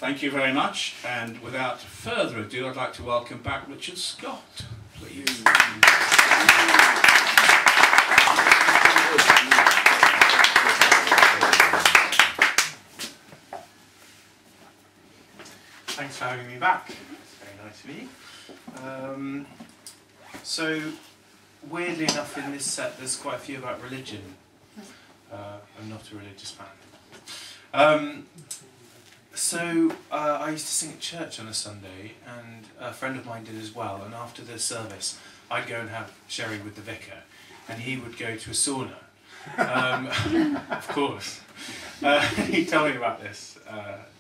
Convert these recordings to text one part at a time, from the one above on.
Thank you very much, and without further ado, I'd like to welcome back Richard Scott, please. Thanks for having me back. It's very nice of you. So, weirdly enough, in this set, there's quite a few about religion. I'm not a religious man. I used to sing at church on a Sunday, and a friend of mine did as well, and after the service I'd go and have sherry with the vicar, and he would go to a sauna. Of course. He told me about this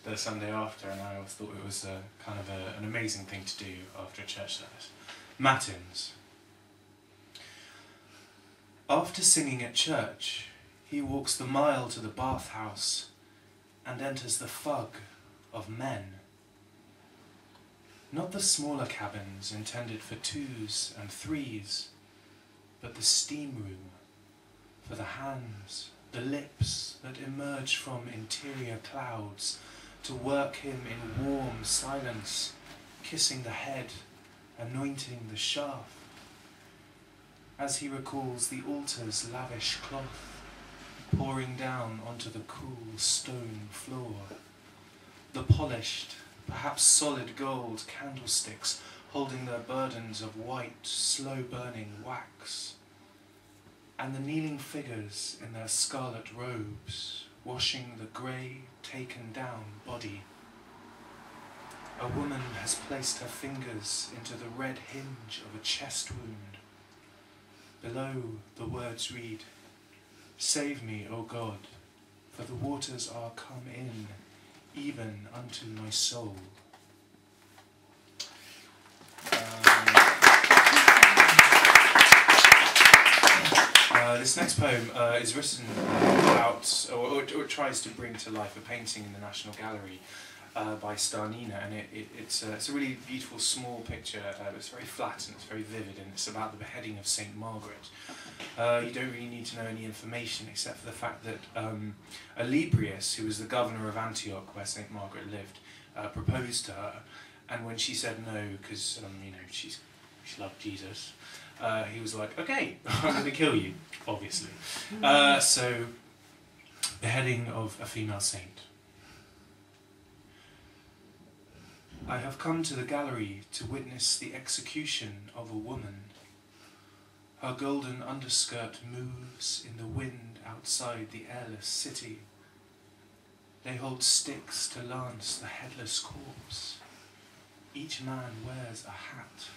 the Sunday after, and I always thought it was kind of an amazing thing to do after a church service. Matins. After singing at church, he walks the mile to the bathhouse and enters the fug of men. Not the smaller cabins intended for 2s and 3s, but the steam room for the hands, the lips that emerge from interior clouds to work him in warm silence, kissing the head, anointing the shaft, as he recalls the altar's lavish cloth pouring down onto the cool stone floor, the polished, perhaps solid gold candlesticks holding their burdens of white, slow-burning wax, and the kneeling figures in their scarlet robes, washing the grey, taken-down body. A woman has placed her fingers into the red hinge of a chest wound. Below, the words read, "Save me, O God, for the waters are come in, even unto my soul." This next poem is written about, or tries to bring to life a painting in the National Gallery by Starnina, and it's a really beautiful small picture. It's very flat and it's very vivid, and it's about the beheading of St. Margaret. You don't really need to know any information except for the fact that Olybrius, who was the governor of Antioch where St. Margaret lived, proposed to her, and when she said no because she loved Jesus, he was like, "Okay, I'm going to kill you," obviously. So, beheading of a female saint. I have come to the gallery to witness the execution of a woman. Her golden underskirt moves in the wind outside the airless city. They hold sticks to lance the headless corpse. Each man wears a hat.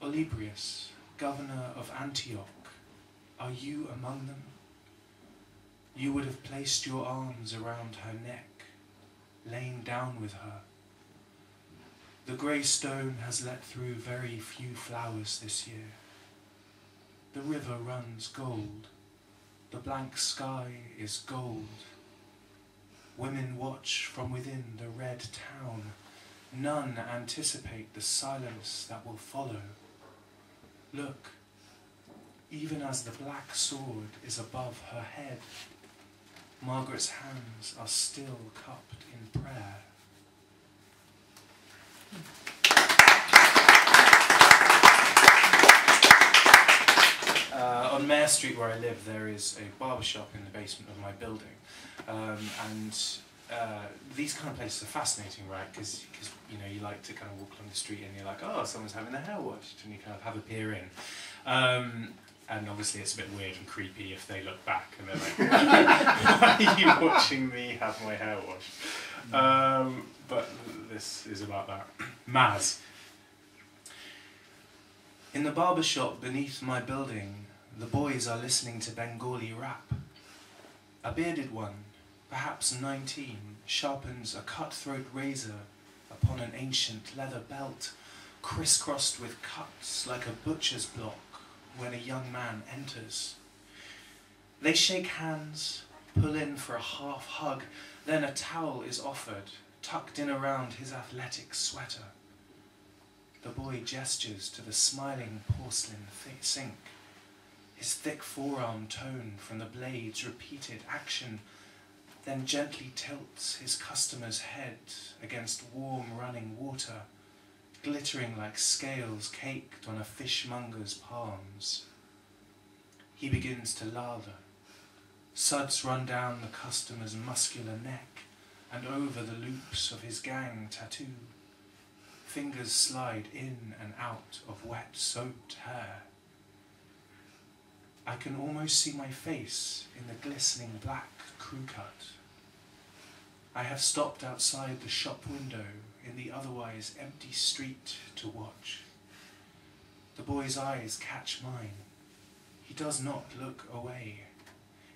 Olybrius, governor of Antioch, are you among them? You would have placed your arms around her neck, lain down with her. The grey stone has let through very few flowers this year. The river runs gold. The blank sky is gold. Women watch from within the red town. None anticipate the silence that will follow. Look, even as the black sword is above her head, Margaret's hands are still cupped in prayer. On Mare Street, where I live, there is a barber shop in the basement of my building, and these kind of places are fascinating, right? Because you like to kind of walk along the street and you're like, oh, someone's having their hair washed, and you kind of have a peer in. And obviously it's a bit weird and creepy if they look back and they're like, why are you watching me have my hair washed? But this is about that. Maz. In the barber shop beneath my building, the boys are listening to Bengali rap. A bearded one, perhaps 19, sharpens a cutthroat razor upon an ancient leather belt, crisscrossed with cuts like a butcher's block when a young man enters. They shake hands, pull in for a half hug, then a towel is offered, tucked in around his athletic sweater. The boy gestures to the smiling porcelain sink, his thick forearm tone from the blade's repeated action then gently tilts his customer's head against warm running water, glittering like scales caked on a fishmonger's palms. He begins to lather. Suds run down the customer's muscular neck and over the loops of his gang tattoo. Fingers slide in and out of wet, soaked hair. I can almost see my face in the glistening black crew cut. I have stopped outside the shop window in the otherwise empty street to watch. The boy's eyes catch mine. He does not look away.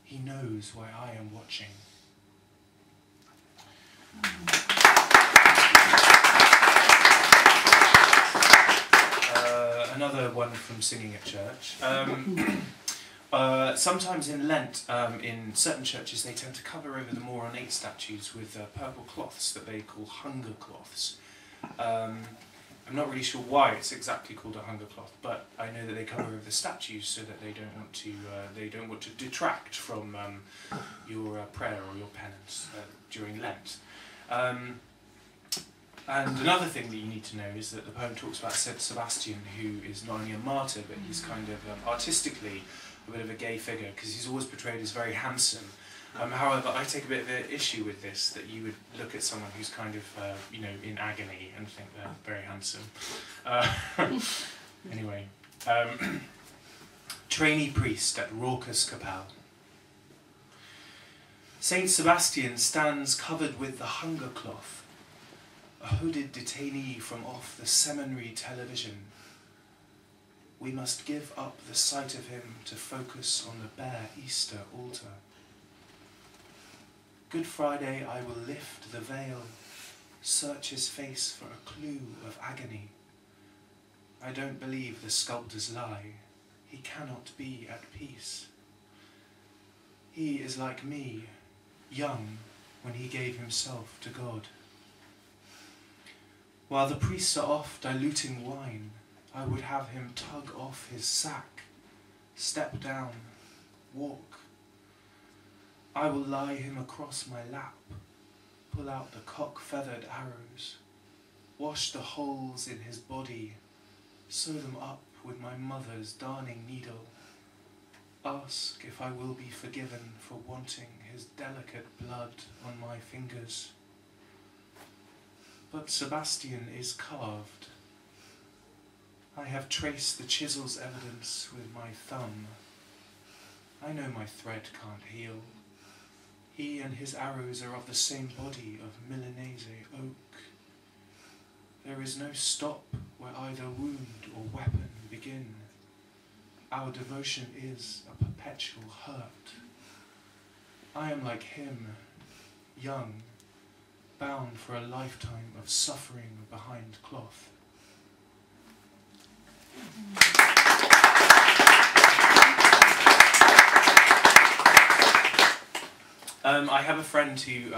He knows why I am watching. Another one from singing at church. Sometimes in Lent, in certain churches, they tend to cover over the more ornate statues with purple cloths that they call hunger cloths. I'm not really sure why it's exactly called a hunger cloth, but I know that they cover over the statues so that they don't want to detract from your prayer or your penance during Lent. And another thing that you need to know is that the poem talks about St. Sebastian, who is not only a martyr, but he's kind of artistically a bit of a gay figure, because he's always portrayed as very handsome. However, I take a bit of an issue with this, that you would look at someone who's kind of, in agony and think they're very handsome. Anyway, trainee priest at raucous Capel. Saint Sebastian stands covered with the hunger cloth, a hooded detainee from off the seminary television. We must give up the sight of him to focus on the bare Easter altar. Good Friday I will lift the veil, search his face for a clue of agony. I don't believe the sculptor's lie. He cannot be at peace. He is like me, young when he gave himself to God. While the priests are off diluting wine, I would have him tug off his sack, step down, walk. I will lie him across my lap, pull out the cock-feathered arrows, wash the holes in his body, sew them up with my mother's darning needle, ask if I will be forgiven for wanting his delicate blood on my fingers. But Sebastian is carved. I have traced the chisel's evidence with my thumb. I know my thread can't heal. He and his arrows are of the same body of Milanese oak. There is no stop where either wound or weapon begin. Our devotion is a perpetual hurt. I am like him, young, bound for a lifetime of suffering behind cloth. I have a friend who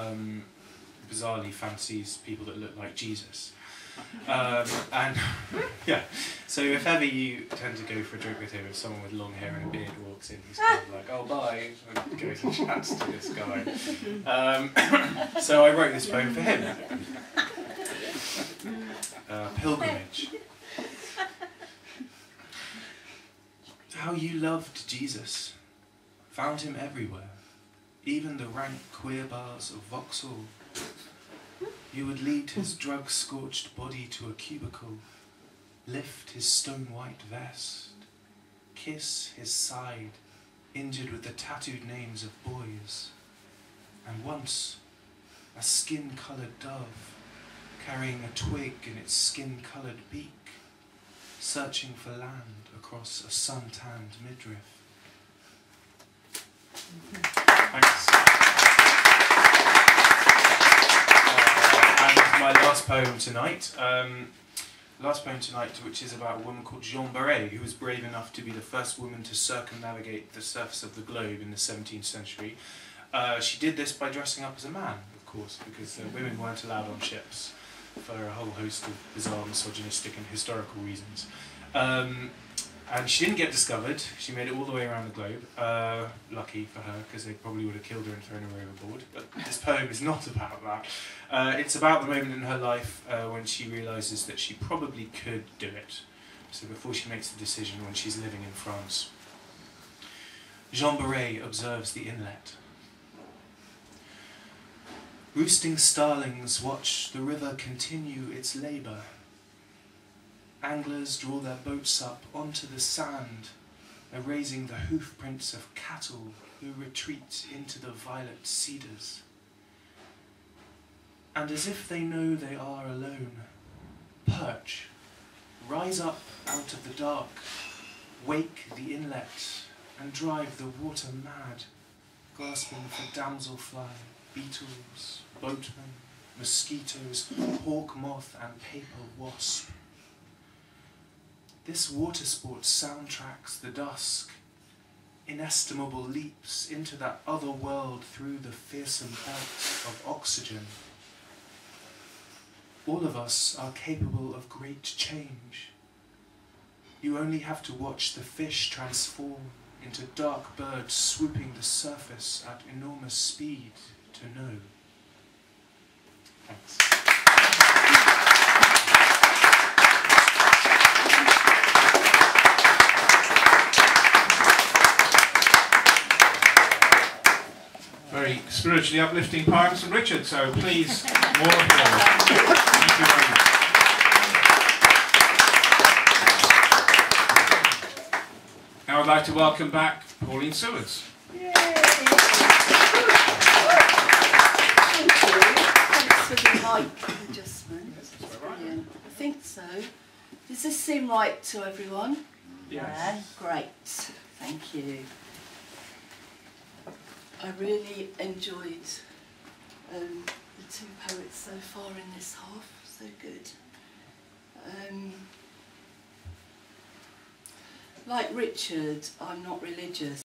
bizarrely fancies people that look like Jesus. And yeah, so if ever you tend to go for a drink with him, if someone with long hair and a beard walks in, he's kind of like, oh bye, and goes and chats to this guy. So I wrote this poem for him. Pilgrimage. How you loved Jesus, found him everywhere, even the rank queer bars of Vauxhall. You would lead his drug-scorched body to a cubicle, lift his stone-white vest, kiss his side, injured with the tattooed names of boys, and once a skin-coloured dove, carrying a twig in its skin-coloured beak, searching for land across a sun-tanned midriff. Thanks. And my last poem tonight, which is about a woman called Jeanne Barret, who was brave enough to be the first woman to circumnavigate the surface of the globe in the 17th century. She did this by dressing up as a man, of course, because women weren't allowed on ships for a whole host of bizarre, misogynistic and historical reasons. And she didn't get discovered. She made it all the way around the globe. Lucky for her, because they probably would have killed her and thrown her overboard. But this poem is not about that. It's about the moment in her life when she realises that she probably could do it. So before she makes the decision when she's living in France. Jean Beret observes the inlet. Roosting starlings watch the river continue its labour. Anglers draw their boats up onto the sand, erasing the hoof prints of cattle who retreat into the violet cedars. And as if they know they are alone, perch, rise up out of the dark, wake the inlet, and drive the water mad, grasping for damselfly, beetles, boatmen, mosquitoes, hawk moth and paper wasp. This water sport soundtracks the dusk, inestimable leaps into that other world through the fearsome belt of oxygen. All of us are capable of great change. You only have to watch the fish transform into dark birds swooping the surface at enormous speed to know. Thanks. Very spiritually uplifting poems from Richard, so please, more applause. Thank you very much. Now I'd like to welcome back Pauline Sewers. Yay! Thank you. Thanks for the mic adjustment. That's brilliant. I think so. Does this seem right to everyone? Yes. Yeah, great. Thank you. I really enjoyed the two poets so far in this half. So good. Like Richard, I'm not religious.